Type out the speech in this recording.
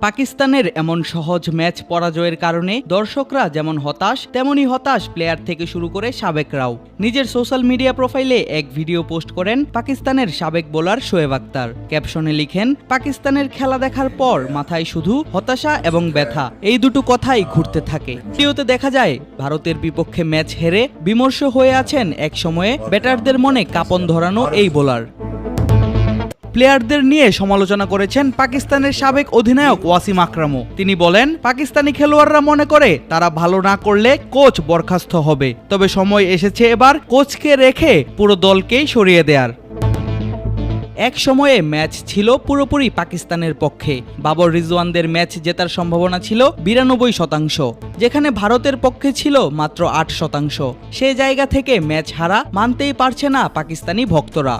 পাকিস্তানের এমন সহজ ম্যাচ পরাজয়ের কারণে দর্শকরা যেমন হতাশ, তেমনি হতাশ প্লেয়ার থেকে শুরু করে সাবেকরাও। নিজের সোশ্যাল মিডিয়া প্রোফাইলে এক ভিডিও পোস্ট করেন পাকিস্তানের সাবেক বোলার শোয়েব আখতার। ক্যাপশনে লিখেন, পাকিস্তানের খেলা দেখার পর মাথায় শুধু হতাশা এবং ব্যথা, এই দুটো কথাই ঘুরতে থাকে। ভিডিওতে দেখা যায় ভারতের বিপক্ষে ম্যাচ হেরে বিমর্ষ হয়ে আছেন এক সময়ে ব্যাটারদের মনে কাঁপন ধরানো এই বোলার। প্লেয়ারদের নিয়ে সমালোচনা করেছেন পাকিস্তানের সাবেক অধিনায়ক ওয়াসিম আকরামও। তিনি বলেন, পাকিস্তানি খেলোয়াড়রা মনে করে তারা ভালো না করলে কোচ বরখাস্ত হবে, তবে সময় এসেছে এবার কোচকে রেখে পুরো দলকেই সরিয়ে দেয়ার। এক সময়ে ম্যাচ ছিল পুরোপুরি পাকিস্তানের পক্ষে। বাবর রিজওয়ানদের ম্যাচ জেতার সম্ভাবনা ছিল 92%, যেখানে ভারতের পক্ষে ছিল মাত্র 8%। সে জায়গা থেকে ম্যাচ হারা মানতেই পারছে না পাকিস্তানি ভক্তরা।